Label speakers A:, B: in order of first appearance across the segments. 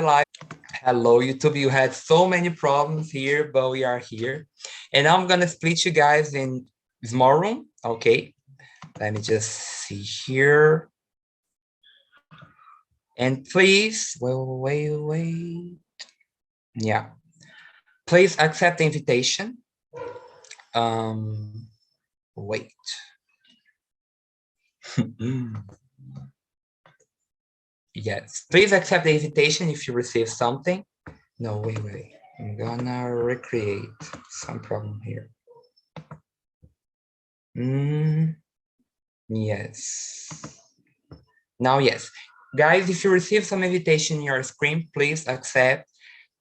A: live. Hello, YouTube. You had so many problems here, but we are here. And I'm going to split you guys in small room. Okay. Let me just see here. And please, wait. Yeah. Please accept the invitation. Wait. Yes, please accept the invitation if you receive something. No, wait. I'm gonna recreate some problem here. Yes. Now, yes. Guys, if you receive some invitation in your screen, please accept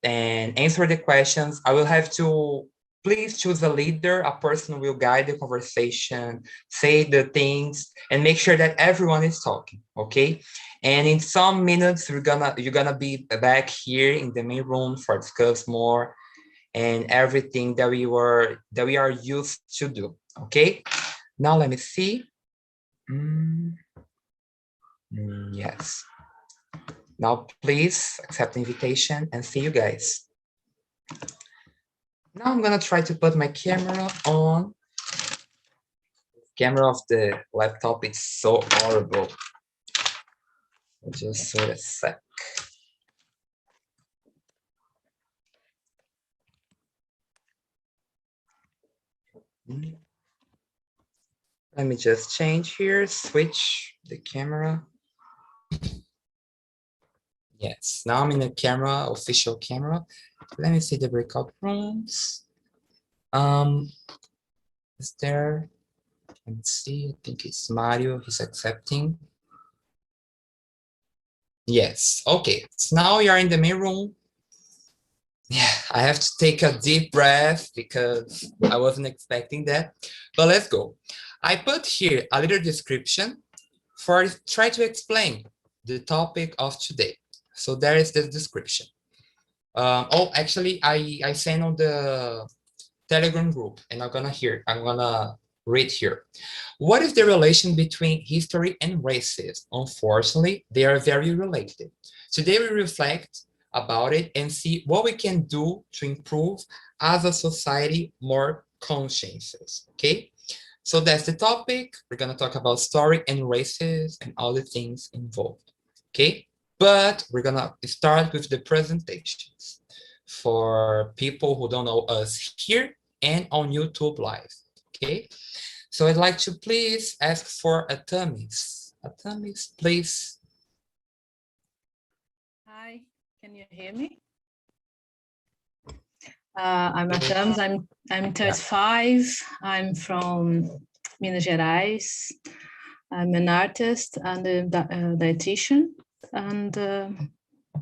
A: and answer the questions. I will have to please choose a leader, a person who will guide the conversation, say the things, and make sure that everyone is talking, okay? And in some minutes, you're gonna be back here in the main room for discuss more and everything that we are used to do, okay? Now let me see. Yes. Now please accept the invitation and see you guys. Now I'm gonna try to put my camera on. Camera of the laptop is so horrible. Just wait a sec. Let me just change here, switch the camera. Yes, now I'm in the camera, official camera. Let me see the breakout rooms. Is there? Let me see, I think it's Mario, he's accepting. Yes, okay, so now you're in the main room. Yeah, I have to take a deep breath because I wasn't expecting that, but let's go. I put here a little description for try to explain the topic of today. So there is the description. Oh, actually, I sent on the Telegram group and I'm gonna read here. What is the relation between history and racism? Unfortunately, they are very related. Today we reflect about it and see what we can do to improve as a society more conscious, okay? So that's the topic. We're gonna talk about story and racism and all the things involved, okay? But we're gonna start with the presentations for people who don't know us here and on YouTube Live, okay? So I'd like to please ask for Atamis. Atamis, please.
B: Hi, can you hear me? I'm Atamis, I'm 35, I'm from Minas Gerais. I'm an artist and a dietitian, and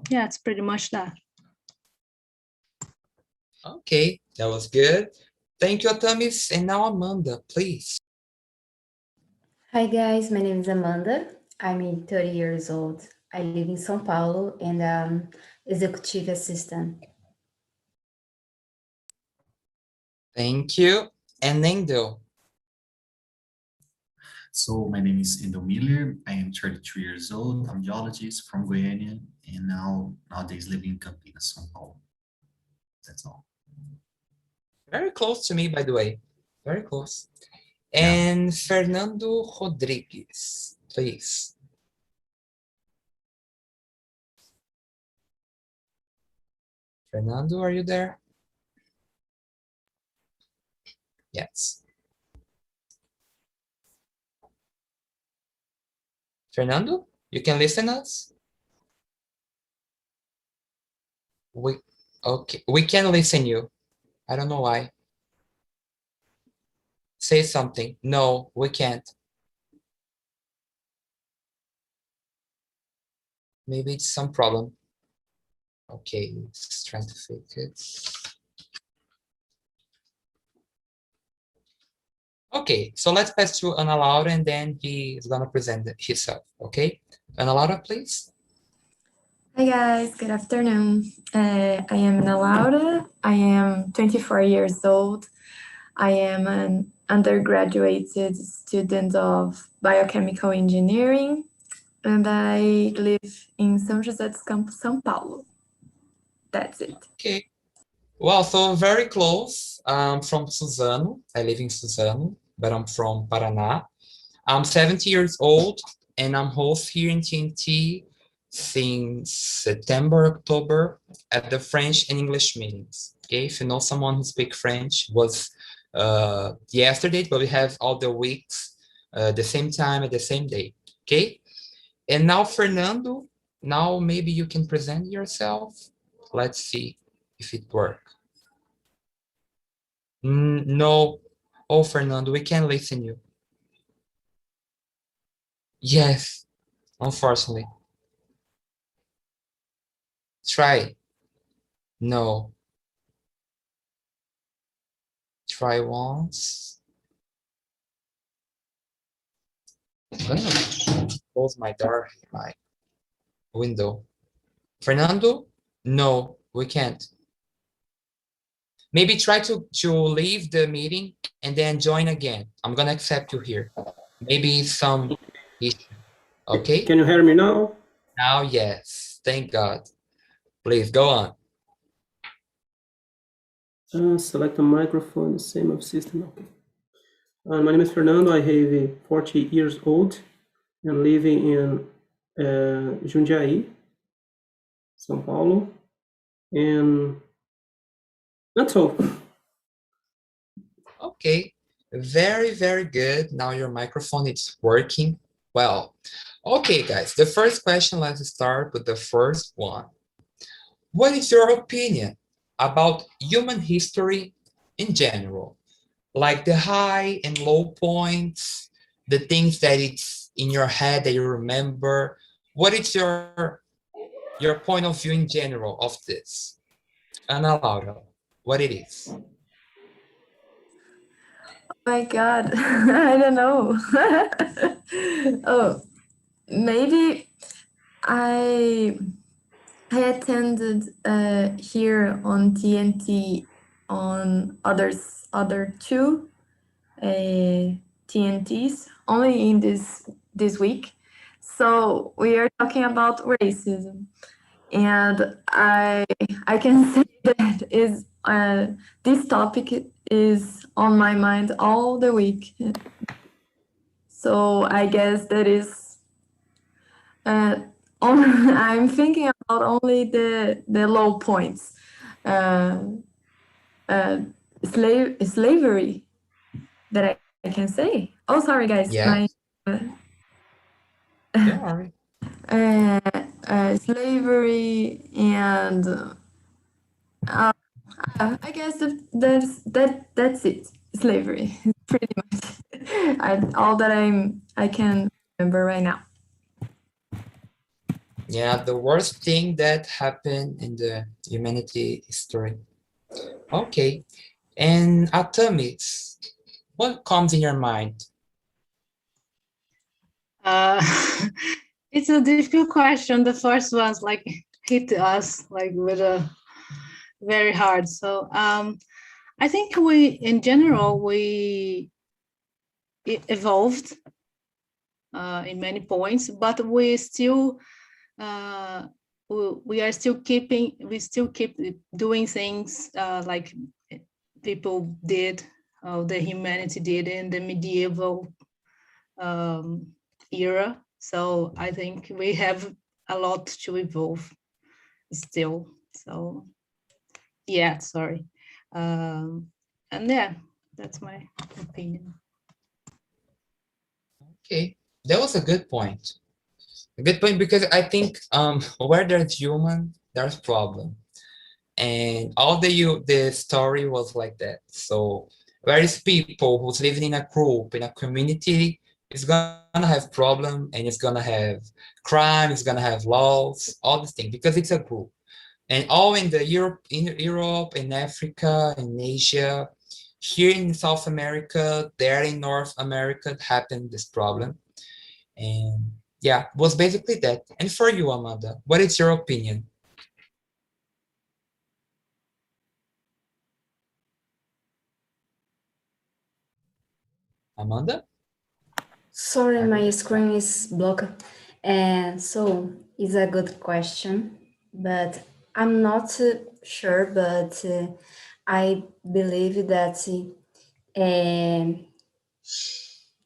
B: yeah, it's pretty much that.
A: Okay, that was good. Thank you, Atamis. And now Amanda, please.
C: Hi guys, my name is Amanda. I'm 30 years old. I live in São Paulo and I'm executive assistant.
A: Thank you. And Nendo.
D: So my name is Endo Miller. I am 33 years old. I'm a geologist from Goiânia and nowadays living in Campinas, São Paulo. That's all.
A: Very close to me, by the way. Very close. And yeah. Fernando Rodrigues, please. Fernando, are you there? Yes. Fernando, you can listen us? Okay, we can listen you. I don't know why. Say something. No, we can't. Maybe it's some problem. Okay, let's try to fix it. Okay, so let's pass to Ana Laura and then he is gonna present himself, okay? Ana Laura, please.
E: Hi guys, good afternoon. I am Ana Laura. I am 24 years old. I am an undergraduate student of biochemical engineering, and I live in São José dos Campos, São Paulo. That's it.
A: Okay. Well, so very close. I'm from Suzano. I live in Suzano, but I'm from Paraná. I'm 70 years old, and I'm host here in TNT since September, October at the French and English meetings. Okay, if you know someone who speaks French, was yesterday, but we have all the weeks the same time at the same day. Okay, and now Fernando, now maybe you can present yourself. Let's see if it works. No. Oh, Fernando, we can't listen you. Yes, unfortunately. Try. No. Try once. I'm gonna close my door, my window. Fernando? No, we can't. Maybe try to leave the meeting and then join again. I'm gonna accept you here. Maybe some issue. Okay?
F: Can you hear me now?
A: Now, yes. Thank God. Please go on.
F: Select a microphone, same of system. Okay. My name is Fernando. I have 40 years old and living in Jundiaí, São Paulo, and that's all.
A: Okay, very, very good. Now your microphone is working well. Okay, guys, the first question, let's start with the first one. What is your opinion about human history in general? Like the high and low points, the things that it's in your head that you remember. What is your point of view in general of this? Ana Laura, what it is?
E: My God, I don't know. Oh, maybe I attended here on TNT on other two TNTs only in this week. So we are talking about racism, and I can say that is this topic is on my mind all the week. So I guess that is I'm thinking about only the low points. Slavery that I can say. Oh, sorry, guys.
A: Yeah.
E: My
A: All right.
E: slavery and I guess that's it. Slavery, pretty much. All that I can remember right now.
A: Yeah, the worst thing that happened in the humanity history. Okay, and atomics, what comes in your mind?
B: It's a difficult question. The first one's like hit us like with a very hard. So I think we, in general, we evolved in many points, but we still we still keep doing things like people did, the humanity did in the medieval era. So I think we have a lot to evolve still. So yeah, sorry. And yeah, that's my opinion.
A: Okay, that was a good point. A good point, because I think where there's human, there's problem. And all the story was like that. So where is people who's living in a group, in a community, is gonna have problem, and it's gonna have crime, it's gonna have laws, all these things, because it's a group. And all in Europe, in Africa, in Asia, here in South America, there in North America, happened this problem. And yeah, it was basically that. And for you, Amanda, what is your opinion? Amanda?
C: Sorry, my screen is blocked. And so it's a good question, but I'm not sure, but I believe that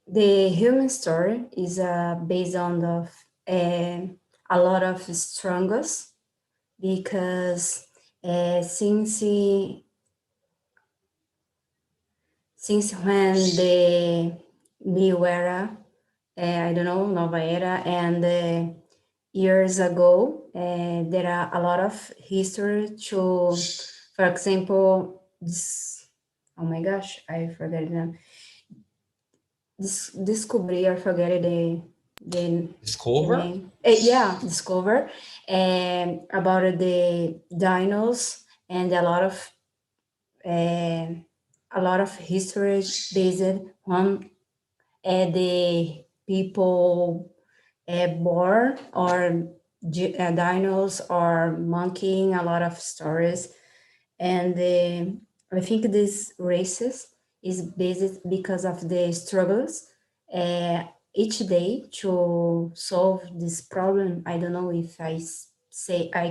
C: the human story is based on a lot of struggles because since when the new era, I don't know, Nova Era, and years ago, there are a lot of history to, for example, this, oh my gosh, I forgot it now. Descobrir, I forget the
A: Discover?
C: name. Yeah, discover, and about the dinos and a lot of history based on the people born or dinos or monkeying, a lot of stories. And I think these races is based because of the struggles each day to solve this problem. I don't know if I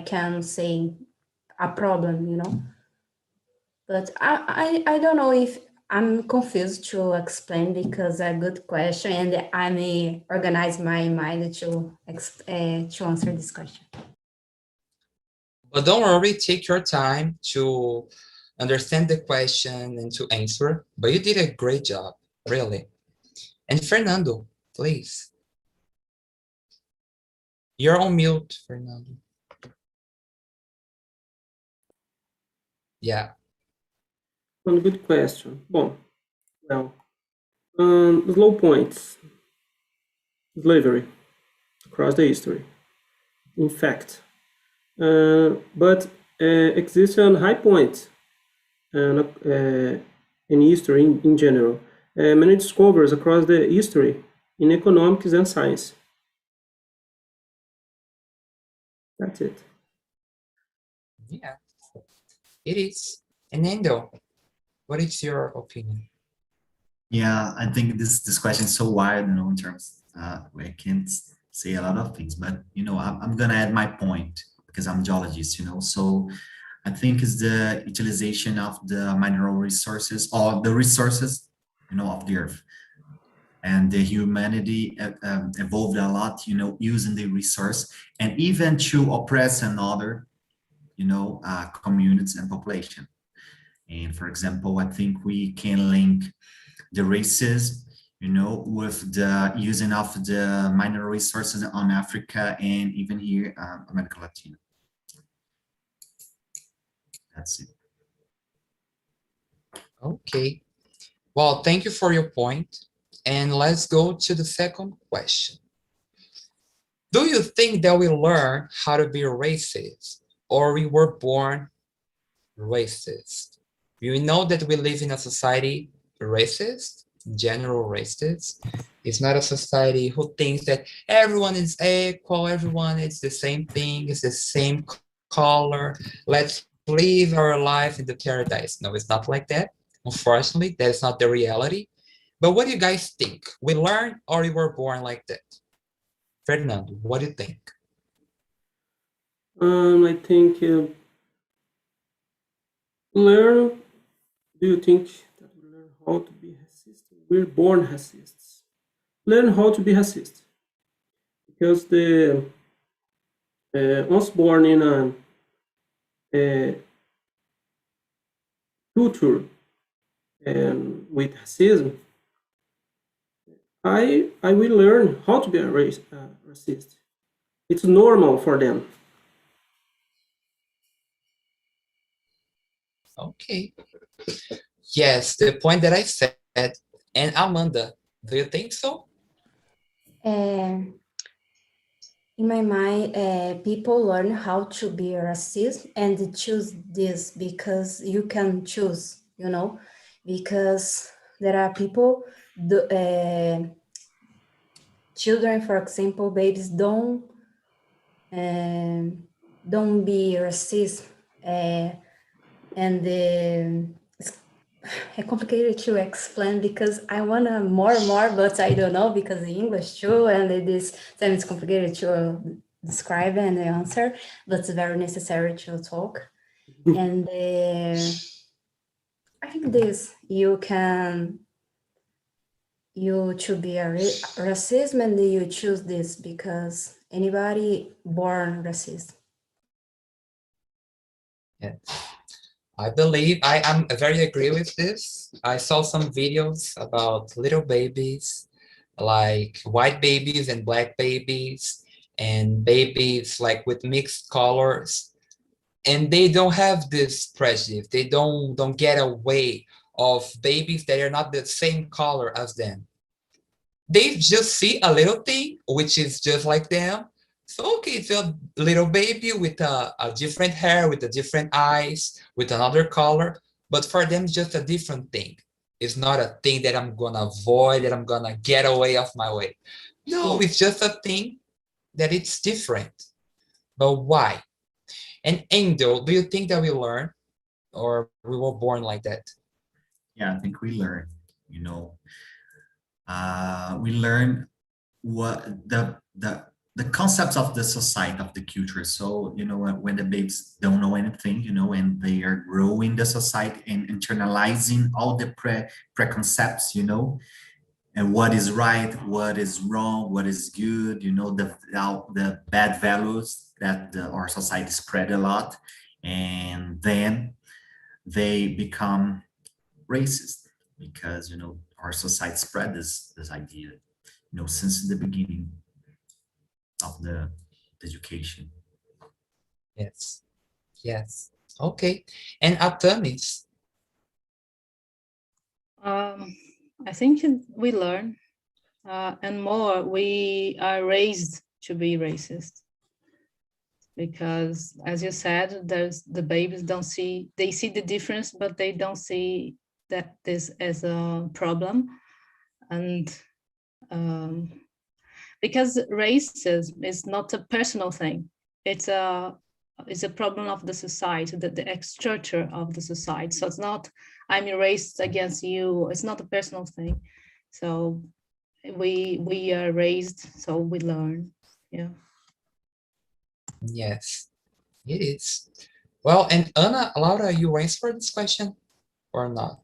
C: can say a problem, you know, but I don't know if I'm confused to explain because a good question, and I may organize my mind to answer this question.
A: But don't worry, take your time to understand the question and to answer. But you did a great job, really. And Fernando, please. You're on mute, Fernando. Yeah.
F: One good question. Bom, well, slow points. Slavery across the history. In fact, but exists a high point in history in general. Many discoveries across the history in economics and science. That's it.
A: Yeah, it is. And Endo, what is your opinion?
D: Yeah, I think this question is so wide, in terms I can't say a lot of things, but I'm gonna add my point because I'm a geologist, so I think it's the utilization of the mineral resources or the resources, of the earth. And the humanity evolved a lot, using the resource and even to oppress another, communities and population. And for example, I think we can link the races, with the using of the mineral resources on Africa and even here, America Latina. That's it.
A: Okay. Well, thank you for your point. And let's go to the second question. Do you think that we learn how to be racist or we were born racist? We know that we live in a society racist, general racist. It's not a society who thinks that everyone is equal, everyone is the same thing, it's the same color. Let's live our life in the paradise. No, it's not like that. Unfortunately, that's not the reality. But what do you guys think? We learn or we were born like that? Fernando, what do you think?
F: I think learn. Do you think that we learn how to be racist? We're born racists. Learn how to be racist because the once born in a culture with racism, I will learn how to be a racist. It's normal for them.
A: Okay. Yes, the point that I said. And Amanda, do you think so?
C: In my mind, people learn how to be racist and choose this because you can choose, because there are people, children, for example, babies don't be racist, and it's complicated to explain because I want to more, but I don't know because the English too, and this time it's complicated to describe and answer, but it's very necessary to talk. And I think this, you should be a racism, and you choose this because anybody born racist.
A: Yeah. I believe I'm very agree with this. I saw some videos about little babies, like white babies and black babies, and babies like with mixed colors, and they don't have this prejudice. They don't get away of babies that are not the same color as them. They just see a little thing which is just like them. So okay, it's a little baby with a different hair, with a different eyes, with another color, but for them it's just a different thing. It's not a thing that I'm gonna avoid, that I'm gonna get away of my way. No, it's just a thing that it's different. But why? And Angel, do you think that we learn, or we were born like that?
D: Yeah, I think we learn, you know, we learn what the concepts of the society, of the culture. So, you know, when the babies don't know anything, you know, and they are growing the society and internalizing all the preconcepts, you know, and what is right, what is wrong, what is good, you know, the bad values that our society spread a lot, and then they become racist because, you know, our society spread this idea, you know, since the beginning of the education.
A: Yes. Yes. Okay. And Artemis,
B: I think we learn, and more, we are raised to be racist. Because, as you said, the babies they see the difference, but they don't see that this as a problem. And because racism is not a personal thing, it's a problem of the society, the structure of the society. So it's not, I'm racist against you. It's not a personal thing. So we are raised, so we learn. Yeah.
A: yes, it is. Well, and Ana, Laura, you answer this question or not?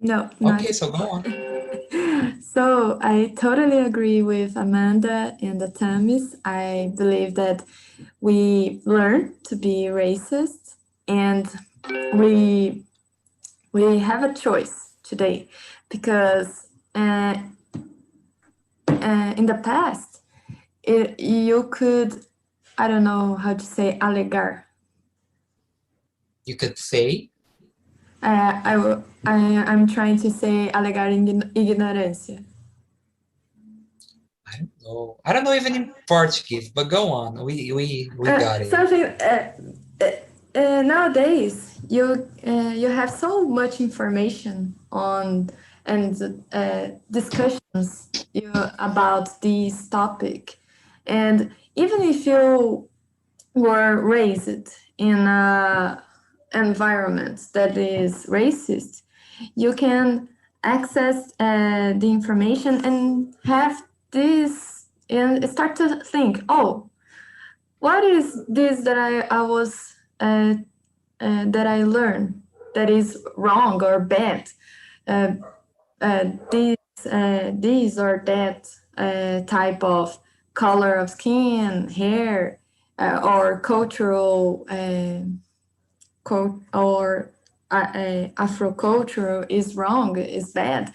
E: No, not.
A: Okay, so go on.
E: So I totally agree with Amanda and the Tamis. I believe that we learn to be racist, and we have a choice today, because in the past, you could, I don't know how to say, alegar.
A: You could say,
E: I'm trying to say alegar ignorância.
A: I don't know even in Portuguese, but go on. We got it.
E: Something nowadays you have so much information on and discussions about this topic, and even if you were raised in a environment that is racist, you can access the information and have this and start to think, oh, what is this that I was that I learned that is wrong or bad? This or that type of color of skin, hair, or cultural or Afro-culture is wrong, is bad.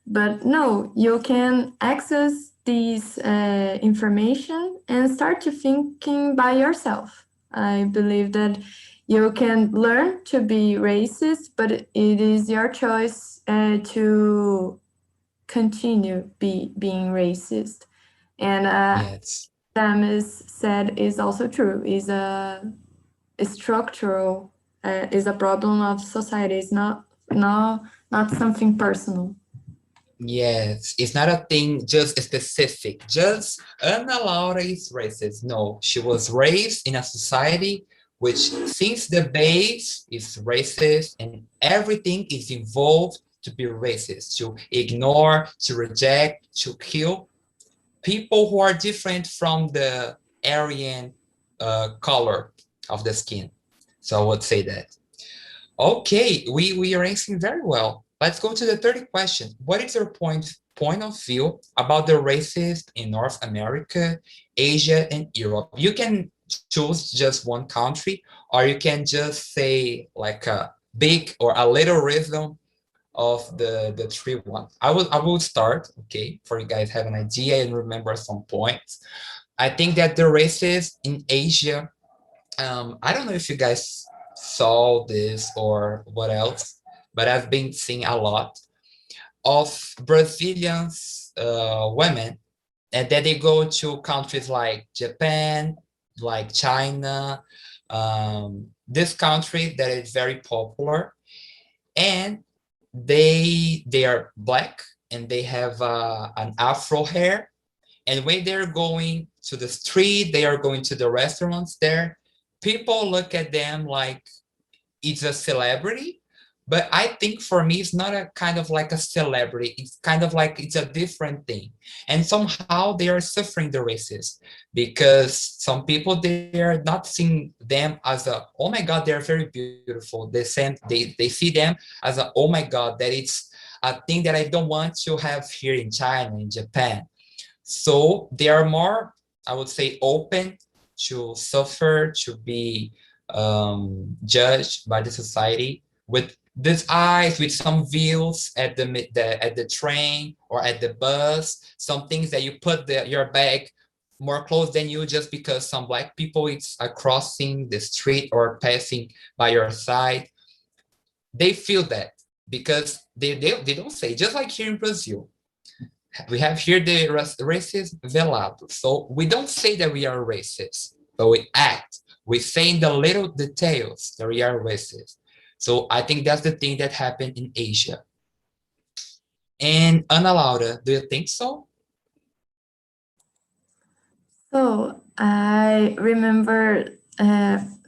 E: But no, you can access these information and start to thinking by yourself. I believe that you can learn to be racist, but it is your choice to continue being racist. And
A: Yes.
E: Tamis said is also true, is a structural, is a problem of society. It's not something personal.
A: Yes, it's not a thing just specific. Just Ana Laura is racist. No, she was raised in a society which, since the base is racist, and everything is involved to be racist, to ignore, to reject, to kill people who are different from Aryan color of the skin. So I would say that. Okay, we are answering very well. Let's go to the third question. What is your point of view about the races in North America, Asia, and Europe? You can choose just one country, or you can just say like a big or a little rhythm of the three one. I will start, okay, for you guys have an idea and remember some points. I think that the races in Asia, I don't know if you guys saw this or what else, but I've been seeing a lot of Brazilians women, and then they go to countries like Japan, like China, this country that is very popular, and they are black and they have an afro hair, and when they're going to the street, they are going to the restaurants there, people look at them like it's a celebrity. But I think for me, it's not a kind of like a celebrity. It's kind of like it's a different thing. And somehow they are suffering the racism because some people, they are not seeing them as a, oh my God, they're very beautiful. They see them as a, oh my God, that it's a thing that I don't want to have here in China, in Japan. So they are more, I would say, open to suffer, to be judged by the society with these eyes, with some views at the train or at the bus, some things that you put your bag more close than you just because some black people it's crossing the street or passing by your side. They feel that because they don't say, just like here in Brazil. We have here the racist velado. So we don't say that we are racist, but we act. We say in the little details that we are racist. So I think that's the thing that happened in Asia. And Ana Laura, do you think so?
E: So I remember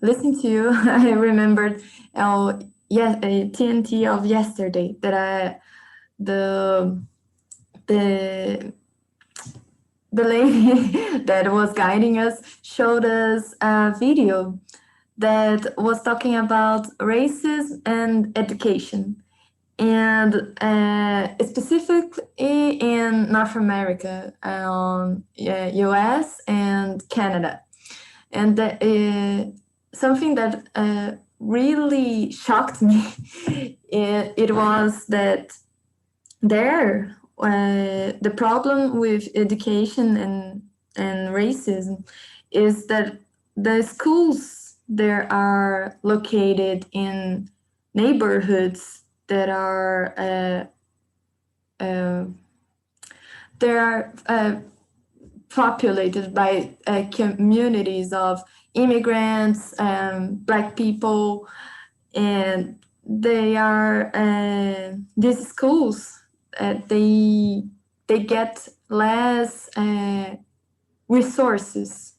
E: listening to you. I remembered TNT of yesterday that the lady that was guiding us showed us a video that was talking about racism and education, and specifically in North America, US and Canada. And something that really shocked me, it was that there, the problem with education and racism is that the schools there are located in neighborhoods that are populated by communities of immigrants, Black people, and they are these schools. They get less resources,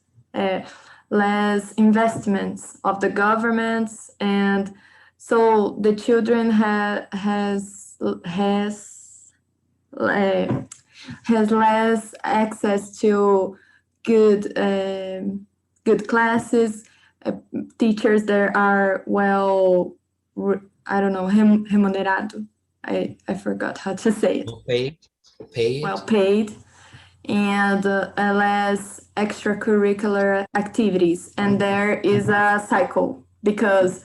E: less investments of the governments, and so the children has less access to good classes, teachers that are well, I don't know, remunerado. I forgot how to say it. Well paid, and less extracurricular activities. And there is a cycle because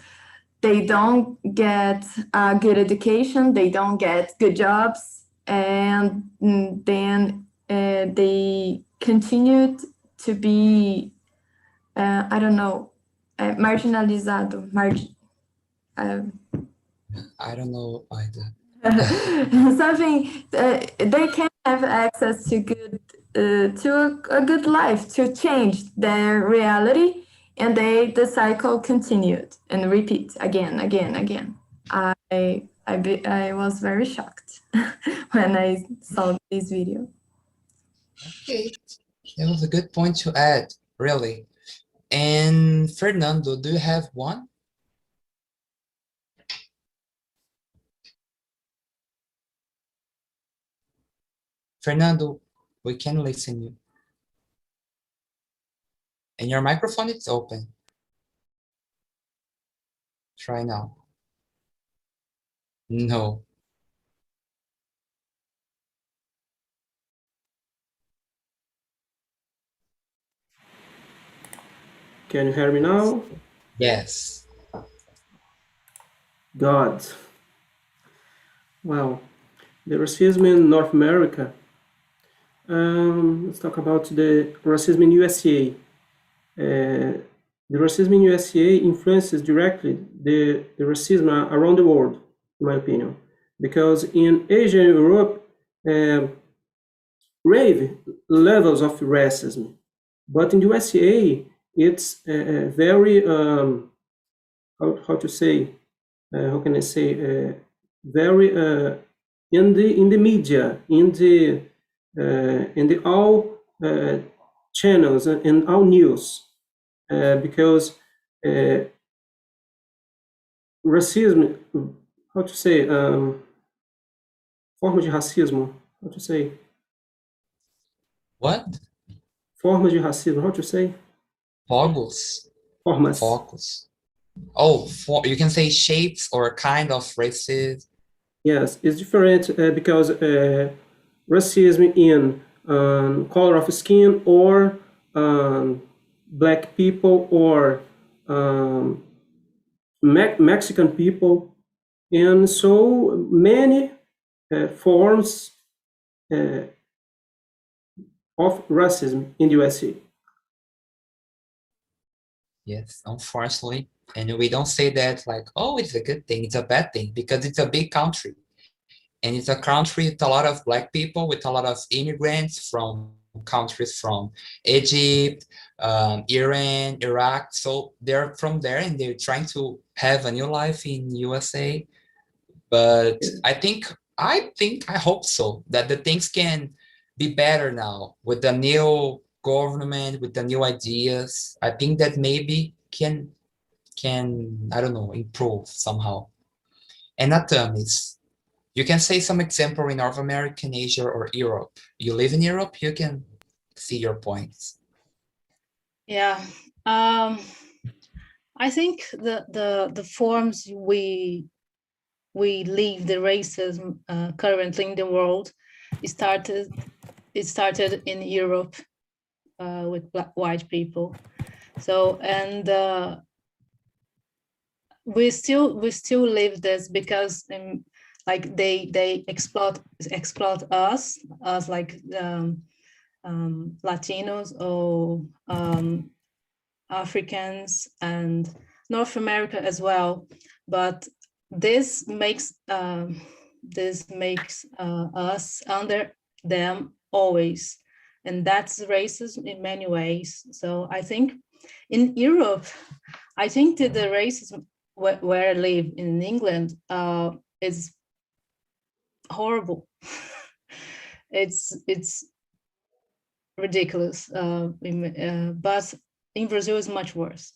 E: they don't get a good education, they don't get good jobs, and then they continue to be, I don't know, marginalizado.
A: I don't know either.
E: Something they can't have access to a good life, to change their reality, and the cycle continued and repeat again. I was very shocked when I saw this video.
A: Okay, that was a good point to add, really. And Fernando, do you have one? Fernando, we can listen you. And your microphone is open. Try now. No.
F: Can you hear me now?
A: Yes.
F: God. Wow. The racism in North America. Let's talk about the racism in USA. The racism in USA influences directly the racism around the world, in my opinion. Because in Asia and Europe, rave levels of racism. But in USA, it's very, how to say, how can I say, very in the media, in the all channels and all news, because racism, how to say, forma de racismo, how to say,
A: What?
F: forma de racismo, how to say,
A: Fogos?
F: formas.
A: Focus. Oh, you can say shapes or kind of racism.
F: Yes, it's different because racism in color of skin or black people or Mexican people, and so many forms of racism in the USA.
A: Yes, unfortunately. And we don't say that like, oh, it's a good thing, it's a bad thing, because it's a big country. And it's a country with a lot of Black people, with a lot of immigrants from countries from Egypt, Iran, Iraq. So they're from there and they're trying to have a new life in USA. But I hope so, that the things can be better now with the new government, with the new ideas. I think that maybe can I don't know, improve somehow. And Atamis, you can say some example in North America, Asia, or Europe. You live in Europe, you can see your points.
B: Yeah. I think the forms we leave the racism currently in the world, it started in Europe with white people. So, and we still live this because like they exploit us like Latinos or Africans and North America as well. But this makes us under them always, and that's racism in many ways. So I think in Europe, I think that the racism where I live in England is horrible. It's ridiculous, but in Brazil is much worse,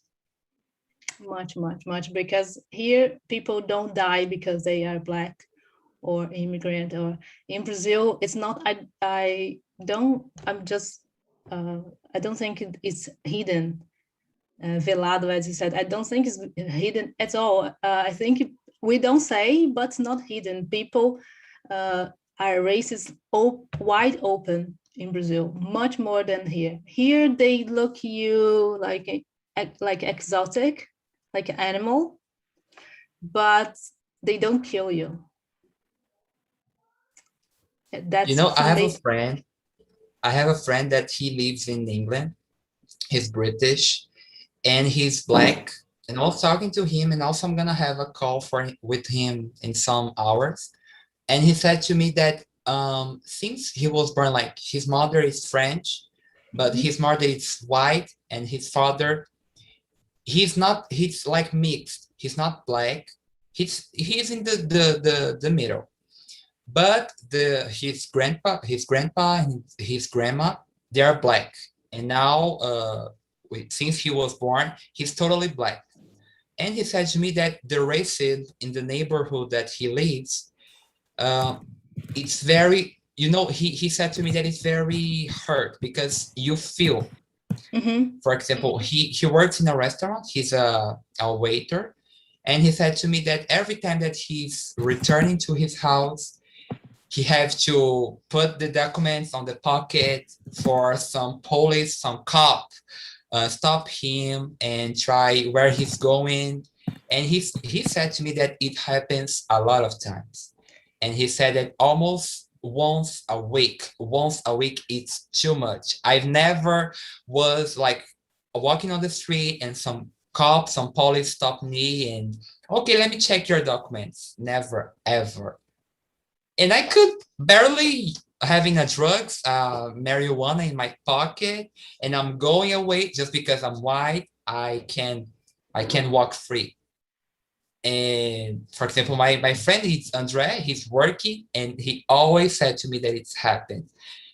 B: much, because here people don't die because they are Black or immigrant, or in Brazil it's not. I don't think it's hidden, velado, as you said. I don't think it's hidden at all. I think we don't say, but it's not hidden. People are racist wide open in Brazil, much more than here. Here they look you like exotic, like an animal, but they don't kill you. That's,
A: you know, I have a friend that he lives in England. He's British and he's Black. And I was talking to him, and also I'm gonna have a call with him in some hours. And he said to me that since he was born, like his mother is French, but his mother is white, and his father, he's like mixed. He's not Black. He's in the middle. But his grandpa and his grandma, they are Black. And now since he was born, he's totally Black. And he said to me that the racism in the neighborhood that he lives, it's very, he said to me that it's very hurt, because you feel For example, he works in a restaurant. He's a waiter. And he said to me that every time that he's returning to his house, he has to put the documents on the pocket for some police, some cop, stop him and try where he's going. And he said to me that it happens a lot of times. And he said that almost once a week it's too much. I've never was like walking on the street and some cops, some police stop me and, okay, let me check your documents. Never, ever. And I could barely having a drugs, marijuana in my pocket, and I'm going away just because I'm white. I can walk free. And for example, my friend, he's Andre, he's working, and he always said to me that it's happened.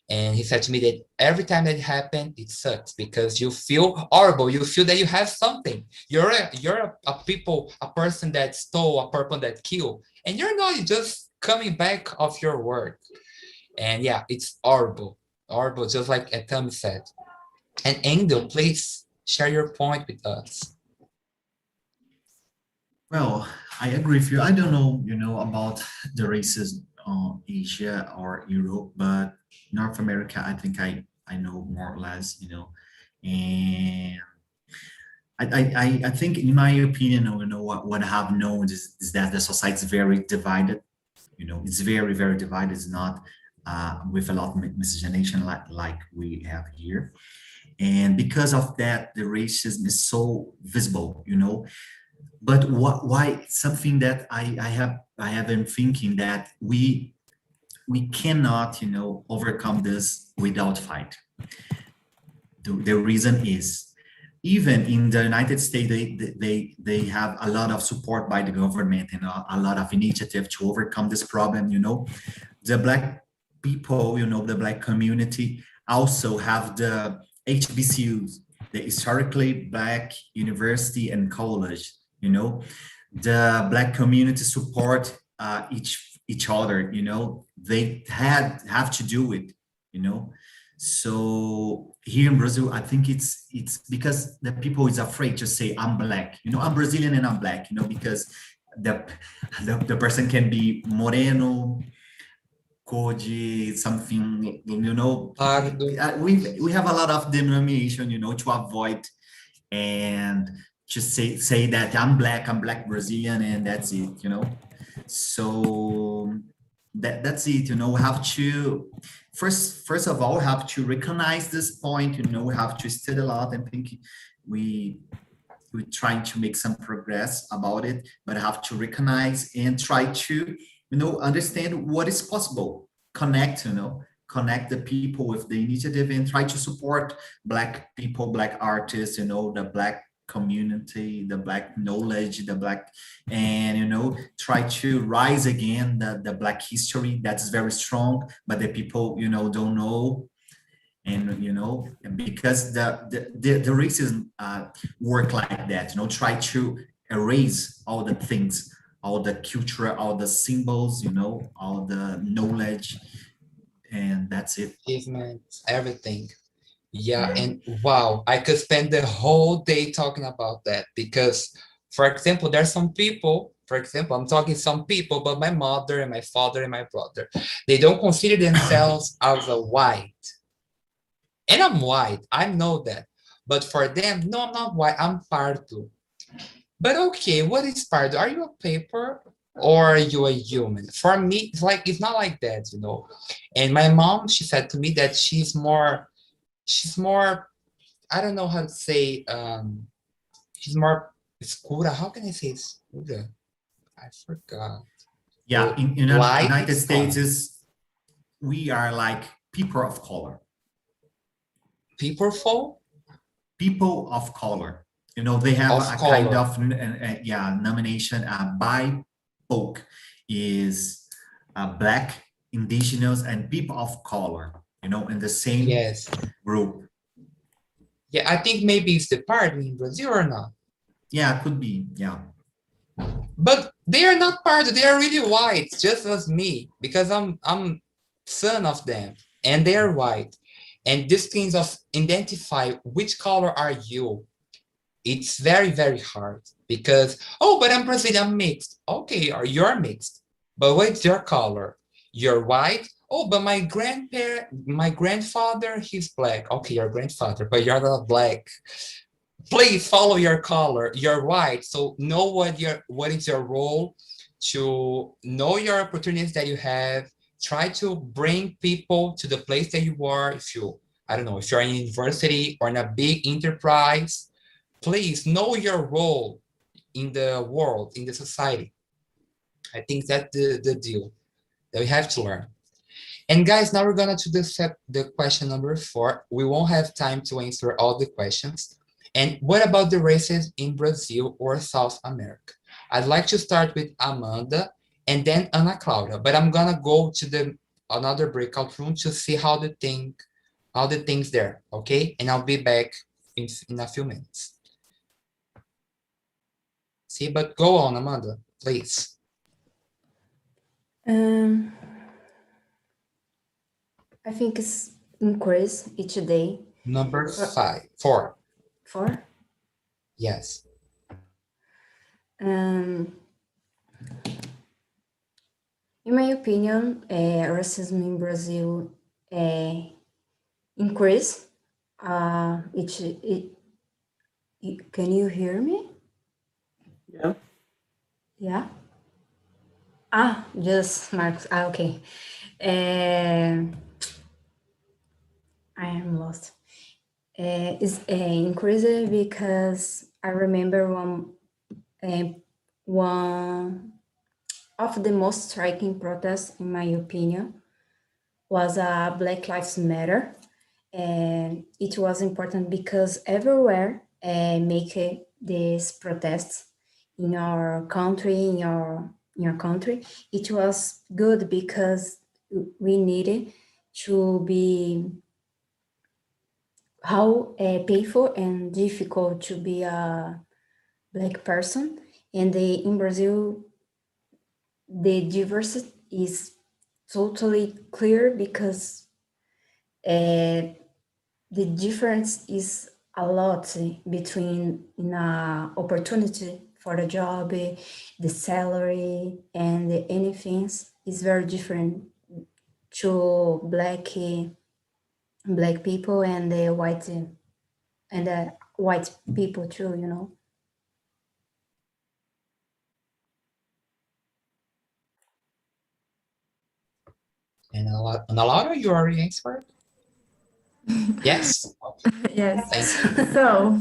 A: And he said to me that every time that it happened, it sucks because you feel horrible. You feel that you have something. You're a person that stole, a person that killed, and you're not just coming back of your work. And yeah, it's horrible, just like Tommy said. And Angel, please share your point with us.
D: Well, I agree with you. I don't know, about the races Asia or Europe, but North America, I think I know more or less, and I think in my opinion, what I have known is that the society is very divided. It's very, very divided. It's not with a lot of miscegenation like we have here. And because of that, the racism is so visible, But why something that I have been thinking that we cannot, overcome this without fight. The reason is, even in the United States, they have a lot of support by the government and a lot of initiative to overcome this problem. The Black people, the Black community also have the HBCUs, the historically Black university and college. The Black community support each other. They have to do it. So here in Brazil, I think it's because the people is afraid to say I'm Black. I'm Brazilian and I'm Black. Because the person can be moreno, code, something. We have a lot of denomination. To avoid and just say that I'm Black Brazilian, and that's it. So that's it. We have to first of all have to recognize this point. We have to study a lot and think we're trying to make some progress about it, but have to recognize and try to understand what is possible. Connect the people with the initiative and try to support Black people, Black artists, the Black community, the Black knowledge, and try to rise again the Black history that's very strong, but the people don't know. And because the racism work like that, try to erase all the things, all the culture, all the symbols, all the knowledge, and that's it.
A: Achievements, everything. Yeah, and wow, I could spend the whole day talking about that because, for example, there's some people, I'm talking some people, but my mother and my father and my brother, they don't consider themselves as a white. And I'm white, I know that. But for them, no, I'm not white, I'm pardo. But okay, what is pardo? Are you a paper or are you a human? For me, it's not like that, And my mom, she said to me that she's more, I don't know how to say, she's more escura. How can I say escura? I forgot.
D: Yeah, in the United States, we are like people of color.
A: People
D: of color. They have a kind of nomination. BIPOC is Black, Indigenous, and people of color. In the same group.
A: Yeah, I think maybe it's the party in Brazil or not.
D: Yeah, it could be. Yeah.
A: But they are not party. They are really white, just as me, because I'm son of them, and they are white. And these things of identify which color are you, it's very, very hard because, oh, but I'm Brazilian, I'm mixed. Okay, or you're mixed, but what's your color? You're white? Oh, but my grandfather, he's black. Okay, your grandfather, but you're not black. Please follow your color. You're white, so know what is your role, to know your opportunities that you have. Try to bring people to the place that you are. If you, I don't know, if you're in university or in a big enterprise, please know your role in the world, in the society. I think that's the deal that we have to learn. And guys, now we're gonna to the question number 4. We won't have time to answer all the questions. And what about the races in Brazil or South America? I'd like to start with Amanda and then Ana Cláudia, but I'm gonna go to the another breakout room to see how the things there, okay? And I'll be back in a few minutes. See, but go on, Amanda, please.
C: I think it's increase each day.
A: Number 4.
C: 4.
A: Yes.
C: In my opinion, racism in Brazil increase. Can you hear me?
F: Yeah.
C: Yeah. Just Marcos. Okay. I am lost. It's increased because I remember one of the most striking protests, in my opinion, was Black Lives Matter. And it was important because everywhere make these protests in our country, in your country. It was good because we needed to be how painful and difficult to be a Black person. And in Brazil, the diversity is totally clear because the difference is a lot between opportunity for the job, the salary, and anything is very different to Black people and the white people too, you know.
A: And Ana Laura, you already answered? Yes.
E: Yes. So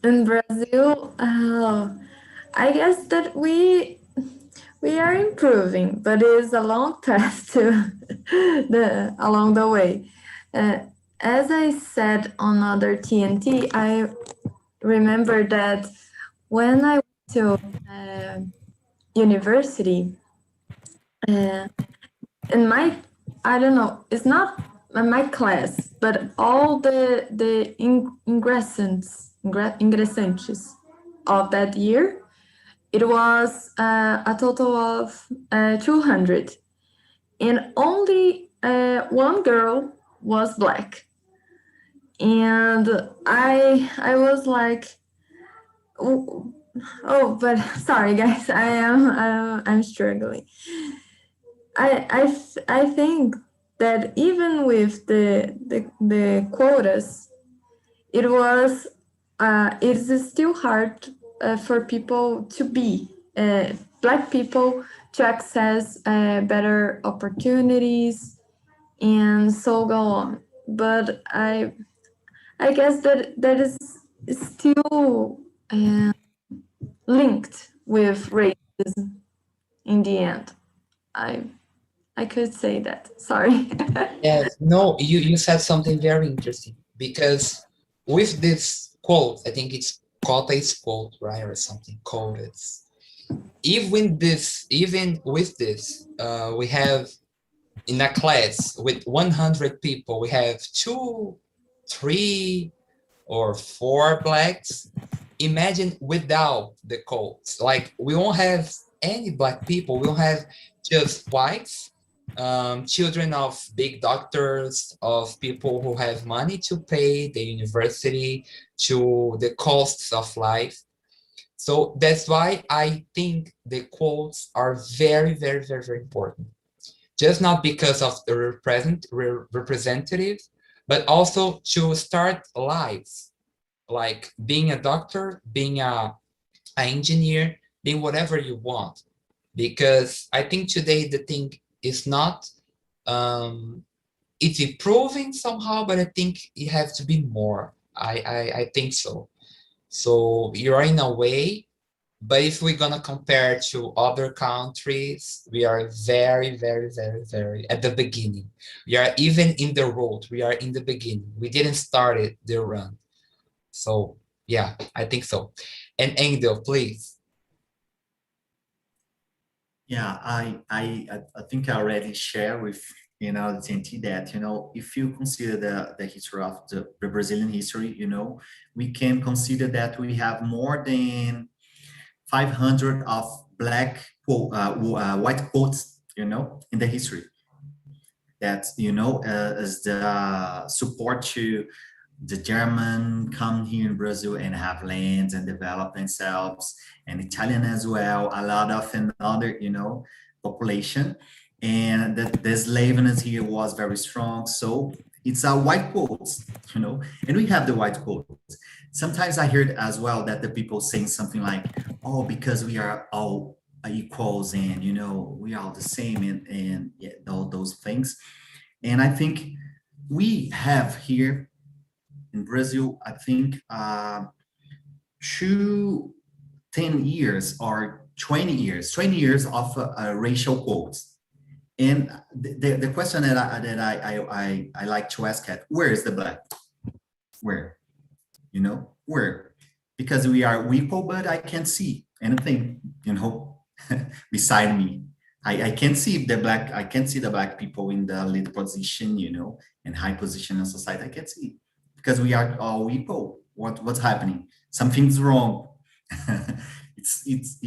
E: in Brazil, I guess that we are improving, but it's a long path to along the way. As I said on other TNT, I remember that when I went to university, in my, I don't know, it's not my class, but all the ingressantes of that year, it was a total of 200, and only one girl was Black, and I was like, oh, but sorry guys, I'm struggling. I think that even with the quotas, it's still hard for people to be Black people to access better opportunities and so go on. But I guess that is still linked with racism in the end. I could say that. Sorry.
A: Yes, no, you said something very interesting because with this quote, I think it's quotes quote, right, or something quotes. Even with this, we have in a class with 100 people, we have 2, 3, or 4 Blacks. Imagine without the quotes, like we won't have any Black people, we won't have just whites children of big doctors, of people who have money to pay the university, to the costs of life. So that's why I think the quotes are very, very, very, very important. Just not because of the representative, but also to start lives, like being a doctor, being an engineer, being whatever you want. Because I think today the thing is not, it's improving somehow, but I think it has to be more. I think so. So you're in a way, but if we're gonna compare to other countries, we are very, very, very, very at the beginning. We are even in the road. We are in the beginning. We didn't start it, the run. So yeah, I think so. And Angel, please.
D: Yeah, I think I already share with the TNT that if you consider the history of the Brazilian history, we can consider that we have more than 500 of white quotes, in the history. That as the support to the German come here in Brazil and have lands and develop themselves, and Italian as well, a lot of another, population. And the slaveness here was very strong. So it's a white quotes, and we have the white quotes. Sometimes I heard as well that the people saying something like, oh, because we are all equals and, we are all the same and yeah, all those things. And I think we have here in Brazil, I think 10 years or 20 years of racial quotes. And the question that I like to ask at, where is the black? Where? Where? Because we are equal, but I can't see anything, beside me. I can't see the black people in the lead position, and high position in society. I can't see because we are all equal. What's happening? Something's wrong. it's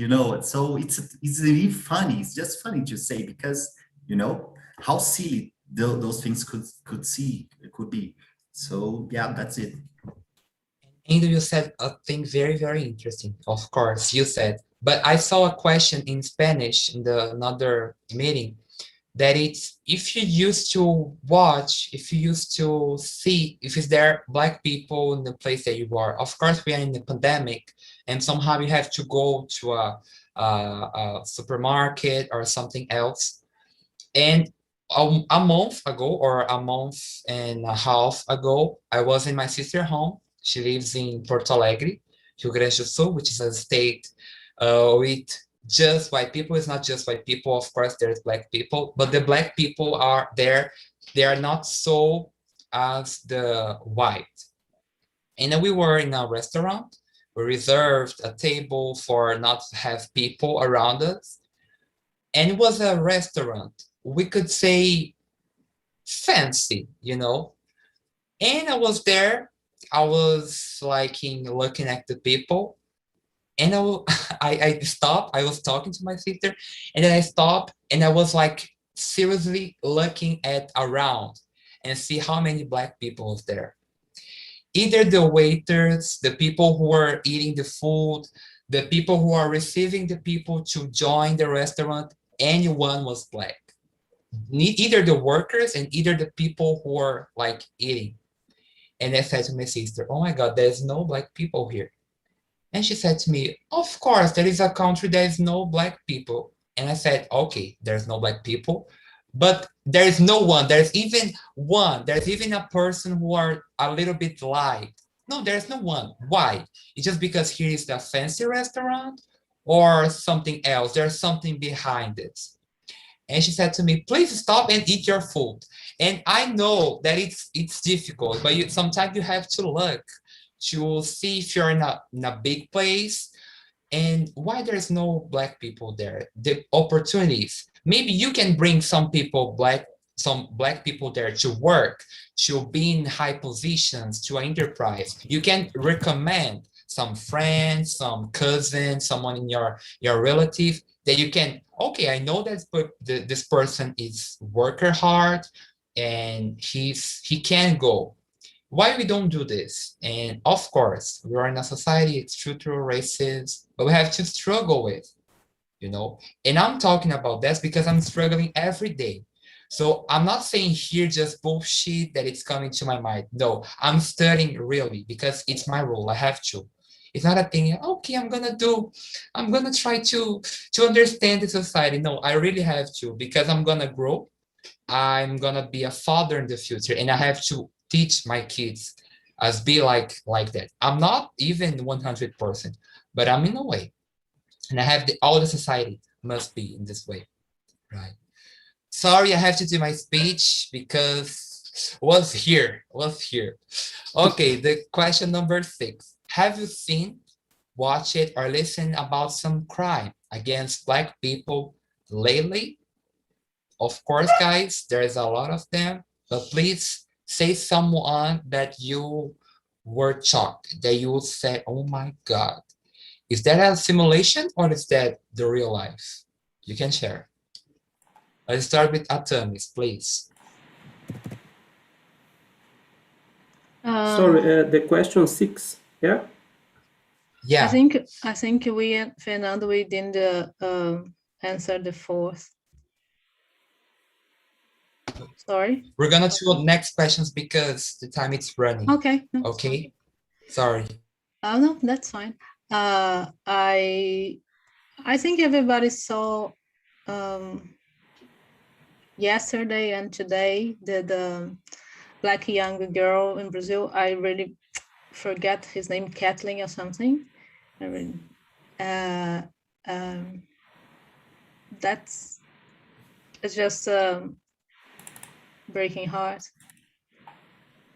D: so it's really funny. It's just funny to say because how silly those things could be. So yeah, that's it.
A: And you said a thing very, very interesting. Of course, you said, but I saw a question in Spanish in another meeting that it's if you used to watch, if you used to see, if is there black people in the place that you are. Of course, we are in the pandemic, and somehow you have to go to a supermarket or something else. And a month ago or a month and a half ago, I was in my sister's home. She lives in Porto Alegre, Rio Grande do Sul, which is a state with just white people. It's not just white people. Of course, there's black people, but the black people are there. They are not so as the white. And then we were in a restaurant. We reserved a table for not to have people around us. And it was a restaurant, we could say fancy, And I was there. I was looking at the people, and I stopped. I was talking to my sister, and then I stopped, and I was seriously looking around and see how many black people was there. Either the waiters, the people who were eating the food, the people who are receiving the people to join the restaurant, anyone was black. Either the workers and either the people who were eating. And I said to my sister, oh my God, there's no black people here. And she said to me, of course, there is a country that is no black people. And I said, okay, there's no black people, but there is no one. There's even a person who are a little bit light. No, there's no one. Why? It's just because here is the fancy restaurant or something else. There's something behind it. And she said to me, please stop and eat your food. And I know that it's difficult, but sometimes you have to look to see if you're in a big place and why there's no black people there, the opportunities. Maybe you can bring some black people there to work, to be in high positions, to an enterprise. You can recommend some friends, some cousin, someone in your relative that you can, okay, I know that this person is worker hard and he can go. Why we don't do this? And of course, we are in a society, it's structural racist, but we have to struggle with, you know. And I'm talking about that because I'm struggling every day. So I'm not saying here just bullshit that it's coming to my mind. No, I'm studying really because it's my role. I have to. It's not a thing, okay, I'm gonna try to understand the society. No, I really have to because I'm gonna grow. I'm gonna be a father in the future and I have to teach my kids as be like that. I'm not even 100%, but I'm in a way. And I have all the society must be in this way, right? Sorry, I have to do my speech because was here. Okay, the question number 6. Have you seen, watch it, or listen about some crime against Black people lately? Of course, guys, there's a lot of them, but please say someone that you were shocked, that you would say, oh my God, is that a simulation or is that the real life? You can share. Let's start with Atamis, please.
F: Sorry, the question 6, yeah?
A: Yeah.
B: I think Fernando, we didn't answer the 4th. Sorry.
A: We're gonna do next questions because the time is running.
B: Okay. No,
A: okay. Sorry.
B: Oh no, that's fine. I think everybody saw yesterday and today the Black young girl in Brazil. I really forget his name, Kathleen or something. I really, it's just breaking heart.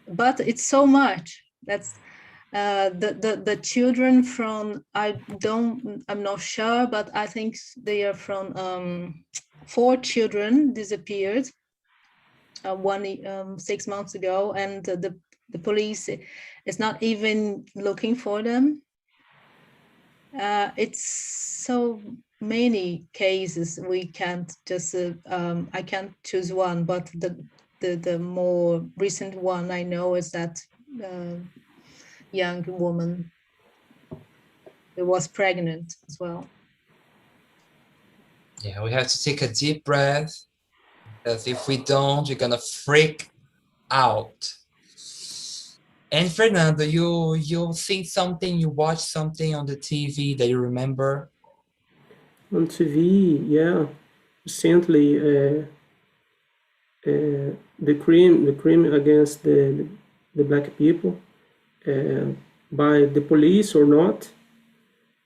B: But it's so much. That's the children from, I'm not sure, but I think they are from 4 children disappeared 6 months ago, and the police is not even looking for them. It's so many cases. We can't just I can't choose one, but the more recent one I know is that young woman who was pregnant as well.
A: Yeah, we have to take a deep breath, because if we don't, you're gonna freak out. And Fernando, you think something, you watch something on the TV that you remember?
F: On TV, yeah. Recently, the crime against the Black people by the police or not.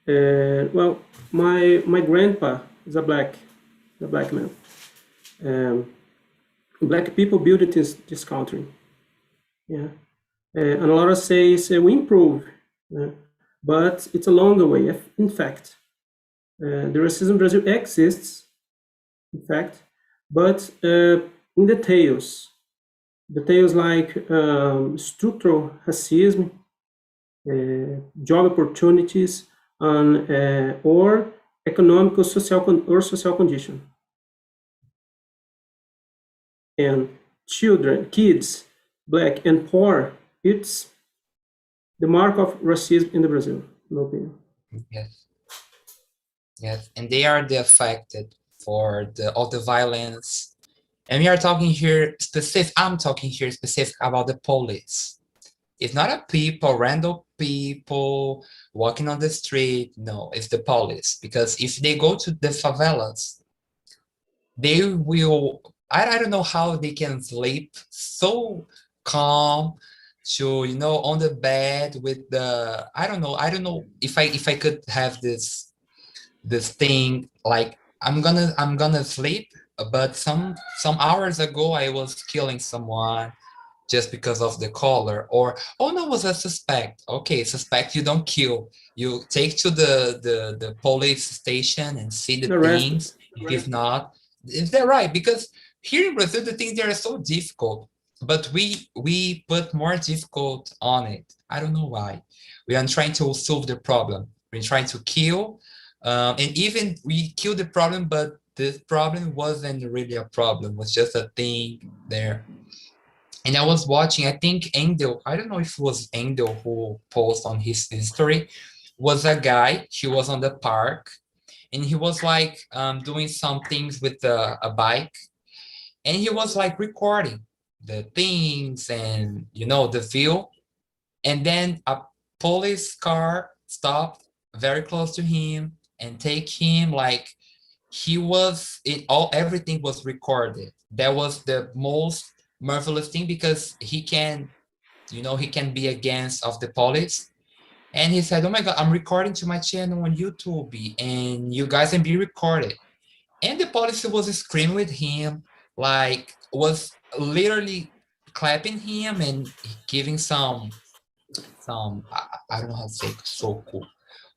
F: Well, my grandpa is a black man. Black people built this country, yeah. And a lot of says we improve, but it's a longer way. In fact, the racism in Brazil exists, in fact, but in details like structural racism, job opportunities, and or economic or social condition. And kids, Black and poor, it's the mark of racism in the Brazil, in my opinion.
A: Yes, and they are the affected for all the violence. And we are talking here I'm talking here specific about the police. It's not a random people walking on the street. No, it's the police. Because if they go to the favelas, they will, I don't know how they can sleep so calm to, on the bed with the, I don't know if I could have this thing, like I'm gonna sleep, but some hours ago I was killing someone just because of the color, or oh no, it was a suspect. Okay, suspect, you don't kill, you take to the police station and see the things. If not, is that right? Because here in Brazil the things, they are so difficult. but we put more difficult on it. I don't know why. We are trying to solve the problem. We're trying to kill, and even we killed the problem, but the problem wasn't really a problem. It was just a thing there. And I was watching, I think Angel, I don't know if it was Angel who posted on his history, was a guy, he was on the park, and he was like doing some things with a bike, and he was like recording the things and, you know, the view. And then a police car stopped very close to him and take him, like he was, everything was recorded. That was the most marvelous thing, because he can, you know, he can be against of the police. And he said, oh my God, I'm recording to my channel on YouTube, and you guys can be recorded. And the police was screaming with him, like was literally clapping him and giving some I don't know how to say it, so cool.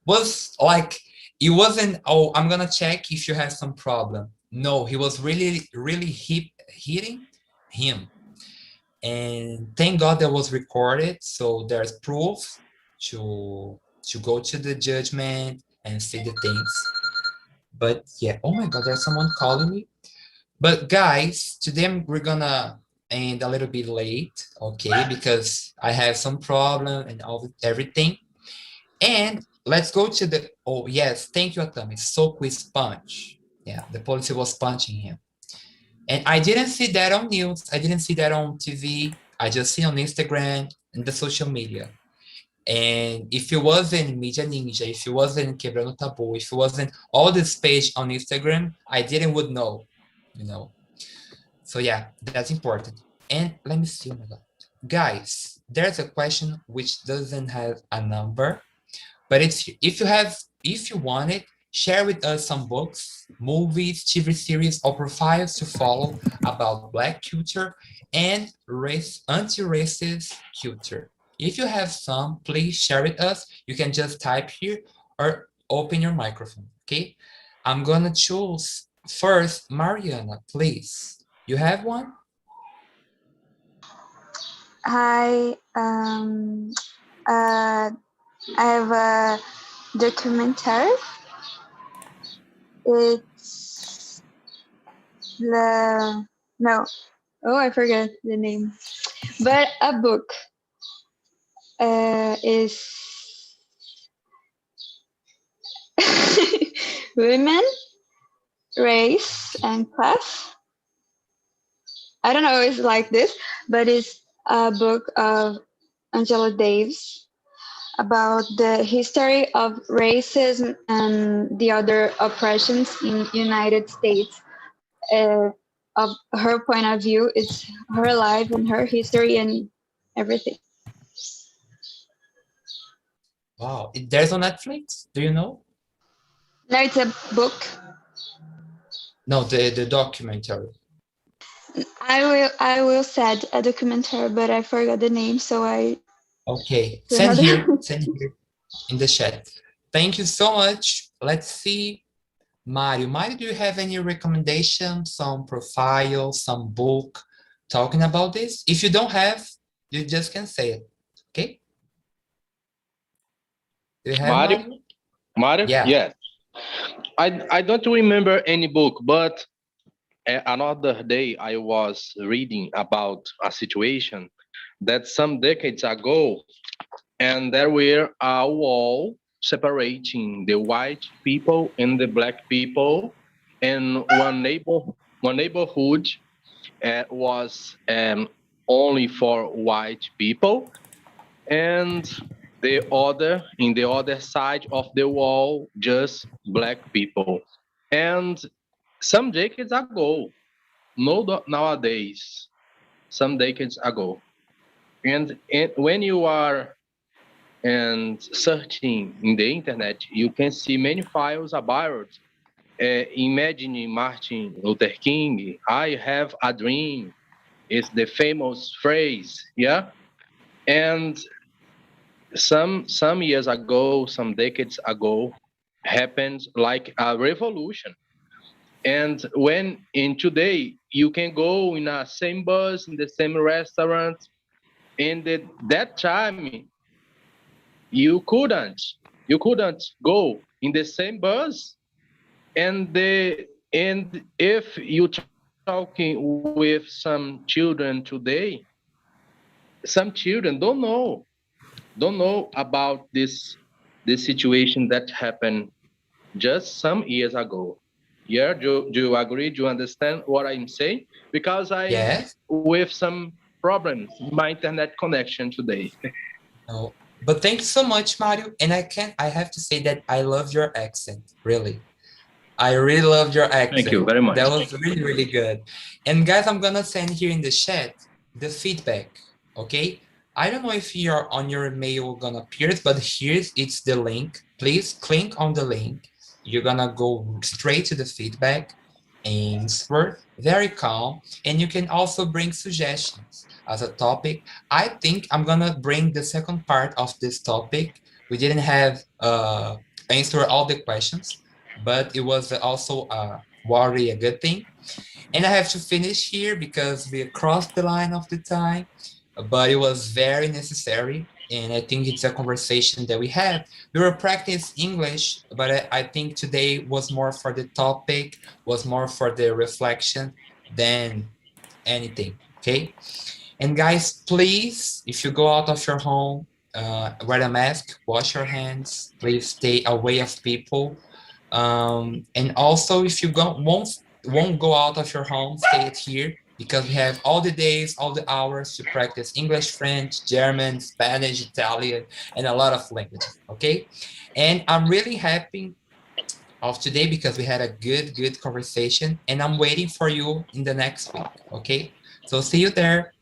A: Was like, it wasn't, oh, I'm gonna check if you have some problem. No, he was really, really hitting him. And thank God that was recorded, so there's proof to go to the judgment and see the things. But yeah, oh my God, there's someone calling me. But guys, today we're gonna end a little bit late, okay? Because I have some problem and everything. And let's go to the, oh yes, thank you, Atami. So quiz punch. Yeah, the police was punching him. And I didn't see that on news. I didn't see that on TV. I just see on Instagram and the social media. And if it wasn't Media Ninja, if it wasn't Quebrando Tabu, if it wasn't all this page on Instagram, I didn't would know, you know. So yeah, that's important. And let me see, oh my God. Guys, there's a question which doesn't have a number, but it's, if you want it, share with us some books, movies, TV series, or profiles to follow about Black culture and anti-racist culture. If you have some, please share with us. You can just type here or open your microphone, okay? I'm gonna choose first, Mariana, please. You have one?
G: Hi, I have a documentary. It's no, oh, I forgot the name, but a book is Women, Race, and Class. I don't know if it's like this, but it's a book of Angela Davis about the history of racism and the other oppressions in United States. Of her point of view, it's her life and her history and everything.
A: Wow, there's on Netflix, do you know?
G: No, it's a book.
A: No, the documentary.
G: I will said a documentary, but I forgot the name, so I.
A: Okay, send here in the chat. Thank you so much. Let's see. Mario, do you have any recommendations, some profile, some book talking about this? If you don't have, you just can say it, okay? Do you have
H: Mario?
A: Mario? Yeah.
H: Yes. I don't remember any book, but another day I was reading about a situation that some decades ago, and there were a wall separating the white people and the black people, and one neighborhood was only for white people, and in the other side of the wall, just black people. And some decades ago, no, nowadays, some decades ago, and when you are searching in the internet, you can see many files about imagining Martin Luther King. I have a dream is the famous phrase, yeah. And some years ago, some decades ago, happened like a revolution, And when in today you can go in a same bus, in the same restaurant, and that time you couldn't go in the same bus, and if you talking with some children today, some children don't know about this situation that happened just some years ago. Yeah, do you agree? Do you understand what I'm saying? Because I'm
A: Yes.
H: with some problems in my internet connection today.
A: No. But thank you so much, Mario. And I have to say that I love your accent, really. I really loved your
H: Thank you
A: accent.
H: very much.
A: That was really, really good. And guys, I'm gonna send here in the chat the feedback, okay? I don't know if you're on your mail gonna appear, but here's it's the link. Please click on the link. You're gonna go straight to the feedback, answer, very calm, and you can also bring suggestions as a topic. I think I'm gonna bring the second part of this topic. We didn't have answer all the questions, but it was also a good thing. And I have to finish here because we crossed the line of the time, but it was very necessary. And I think it's a conversation that we had. We were practicing English, but I think today was more for the topic, was more for the reflection than anything, okay? And guys, please, if you go out of your home, wear a mask, wash your hands, please stay away of people. And also, if you won't go out of your home, stay it here because we have all the days, all the hours to practice English, French, German, Spanish, Italian, and a lot of languages, okay? And I'm really happy of today because we had a good conversation and I'm waiting for you in the next week, okay? So see you there.